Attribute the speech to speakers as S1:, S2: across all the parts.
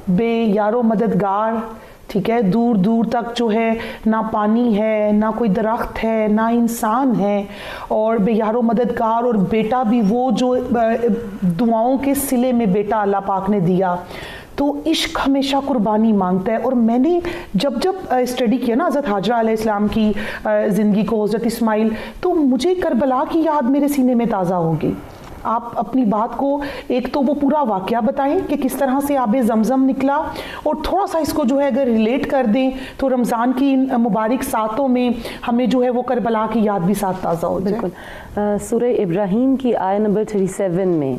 S1: بے یارو مددگار، ٹھیک ہے، دور دور تک جو ہے نہ پانی ہے، نہ کوئی درخت ہے، نہ انسان ہے، اور بے یارو مددگار، اور بیٹا بھی وہ جو دعاؤں کے صلے میں بیٹا اللہ پاک نے دیا. تو عشق ہمیشہ قربانی مانگتا ہے. اور میں نے جب اسٹڈی کیا نا حضرت حاجرہ علیہ السلام کی زندگی کو، حضرت اسماعیل، تو مجھے کربلا کی یاد میرے سینے میں تازہ ہوگی. آپ اپنی بات کو ایک تو وہ پورا واقعہ بتائیں کہ کس طرح سے آب زمزم نکلا، اور تھوڑا سا اس کو جو ہے اگر ریلیٹ کر دیں تو رمضان کی مبارک ساتوں میں ہمیں جو ہے وہ کربلا کی یاد بھی ساتھ تازہ ہو جائے.
S2: بالکل. سورہ ابراہیم کی آیت نمبر 37 میں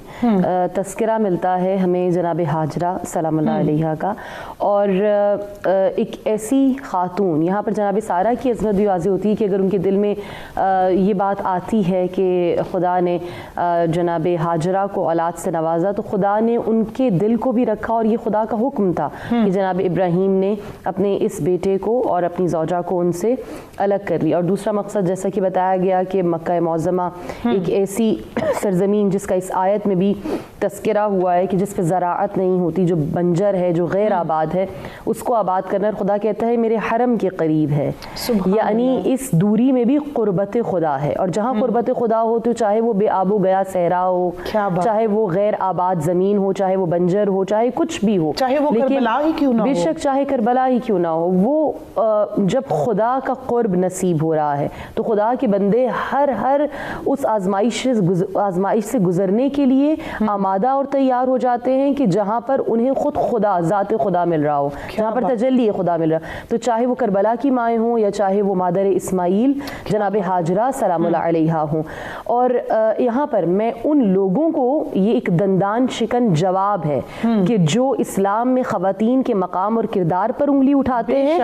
S2: تذکرہ ملتا ہے ہمیں جناب حاجرہ سلام اللہ علیہ کا، اور ایک ایسی خاتون، یہاں پر جناب سارہ کی عظمت بھی واضح ہوتی ہے کہ اگر ان کے دل میں یہ بات آتی ہے کہ خدا نے جناب حاجرہ کو اولاد سے نوازا، تو خدا نے ان کے دل کو بھی رکھا، اور یہ خدا کا حکم تھا کہ جناب ابراہیم نے اپنے اس بیٹے کو اور اپنی زوجہ کو ان سے الگ کر لیا. اور دوسرا مقصد جیسا کہ بتایا گیا کہ مکہ معظمہ ایک ایسی سرزمین جس کا اس آیت میں بھی تذکرہ ہوا ہے کہ جس پہ زراعت نہیں ہوتی، جو بنجر ہے، جو غیر آباد ہے، اس کو آباد کرنا. اور خدا کہتا ہے میرے حرم کے قریب ہے، یعنی اس دوری میں بھی قربت خدا ہے. اور جہاں قربت خدا ہو تو چاہے وہ بے آب و گیا صحرا ہو، چاہے وہ غیر آباد زمین ہو، چاہے وہ بنجر ہو، چاہے کچھ بھی ہو،
S1: چاہے وہ کربلا ہی کیوں نہ ہو،
S2: بے شک چاہے کربلا ہی کیوں نہ ہو، وہ جب خدا کا قرب نصیب ہو رہا ہے تو خدا کے بندے ہر اس آزمائش سے گزرنے کے لیے آمادہ اور تیار ہو جاتے ہیں کہ جہاں پر انہیں خود خدا، ذات خدا مل رہا ہو، جہاں پر تجلی خدا مل رہا. تو چاہے وہ کربلا کی مائیں ہوں یا چاہے وہ مادر اسماعیل جناب حاجرہ سلام اللہ علیہا ہوں. اور یہاں پر میں ان لوگوں کو یہ ایک دندان شکن جواب ہے کہ جو اسلام میں خواتین کے مقام اور کردار پر انگلی اٹھاتے ہیں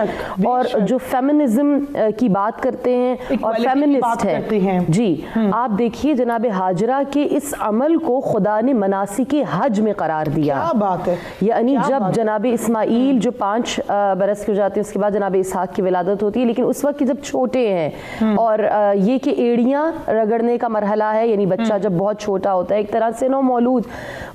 S2: اور جو فیمنزم کی بات کرتے ہیں اور فیمنسٹ ہیں. جی آپ دیکھیے جناب حاجرہ کے اس عمل کو خدا نے مناسک حج میں قرار دیا.
S1: کیا بات ہے.
S2: یعنی جب جناب اسماعیل جو 5 برس کے ہو جاتے ہیں، اس کے بعد جناب اسحاق کی ولادت ہوتی ہے، لیکن اس وقت جب چھوٹے ہیں اور یہ کہ ایڑیاں رگڑنے کا مرحلہ ہے، یعنی بچہ جب بہت چھوٹا ہوتا ہے ایک طرح سے نو مولود،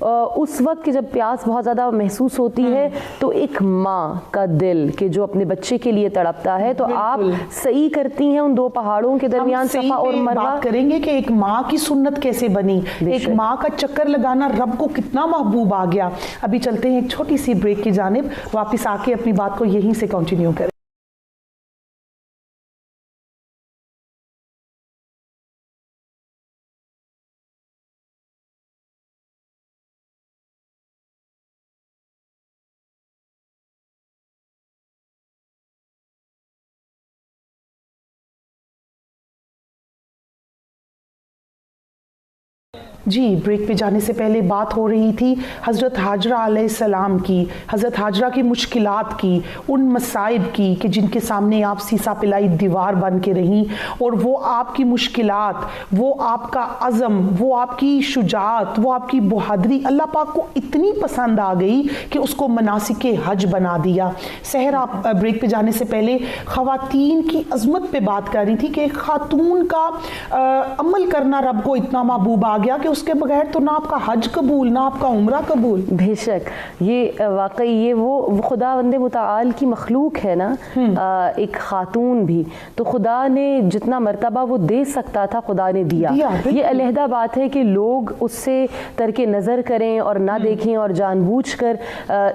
S2: اس وقت کی جب پیاس بہت زیادہ محسوس ہوتی ہے تو ایک ماں کا دل کہ جو اپنے بچے کے لیے تڑپتا ہے، تو آپ صحیح کرتی ہیں ان 2 پہاڑوں کے درمیان صفا اور مروہ.
S1: کریں گے کہ ایک ماں کی سنت کیسے بنی، ایک ماں کا چکر لگانا رب کو کتنا محبوب آ گیا. ابھی چلتے ہیں ایک چھوٹی سی بریک کی جانب، واپس آ کے اپنی بات کو یہیں سے کنٹینیو کریں. جی بریک پہ جانے سے پہلے بات ہو رہی تھی حضرت حاجرہ علیہ السلام کی، حضرت حاجرہ کی مشکلات کی، ان مصائب کی کہ جن کے سامنے آپ سیسا پلائی دیوار بن کے رہیں، اور وہ آپ کی مشکلات، وہ آپ کا عزم، وہ آپ کی شجاعت، وہ آپ کی بہادری اللہ پاک کو اتنی پسند آ گئی کہ اس کو مناسک حج بنا دیا. سحر آپ بریک پہ جانے سے پہلے خواتین کی عظمت پہ بات کر رہی تھی کہ ایک خاتون کا عمل کرنا رب کو اتنا محبوب آ گیا کہ اس کے بغیر تو نہ آپ کا حج قبول، نہ آپ کا عمرہ قبول.
S2: بے شک یہ واقعی یہ وہ خدا بند متعال کی مخلوق ہے نا، ایک خاتون بھی، تو خدا نے جتنا مرتبہ وہ دے سکتا تھا خدا نے دیا. یہ علیحدہ بات ہے کہ لوگ اس سے ترک نظر کریں اور نہ دیکھیں اور جان بوجھ کر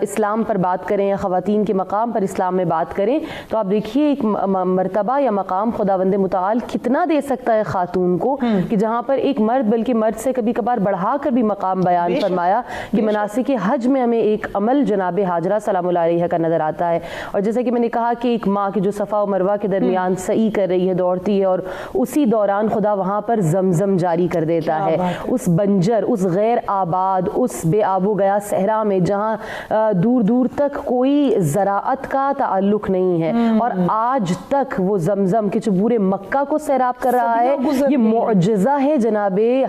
S2: اسلام پر بات کریں یا خواتین کے مقام پر اسلام میں بات کریں. تو آپ دیکھیے ایک مرتبہ یا مقام خدا بند متعال کتنا دے سکتا ہے خاتون کو، کہ جہاں پر ایک مرد بلکہ مرد سے کبھی کبھار بڑھا کر بھی مقام بیان فرمایا کہ مناسک حج میں ہمیں ایک عمل جناب حاجرہ سلام اللہ علیہ کا نظر آتا ہے. اور جیسا کہ میں نے کہا کہ ایک ماں کی جو صفا و مروہ کے درمیان سعی کر رہی ہے، دوڑتی ہے، اور اسی دوران خدا وہاں پر زمزم جاری کر دیتا ہے. اس بنجر، اس غیر آباد، اس بے آب و گیا صحرا میں جہاں دور دور تک کوئی زراعت کا تعلق نہیں ہے، اور آج تک وہ زمزم کے جو پورے مکہ کو سیراب کر رہا ہے، یہ معجزہ ہے جناب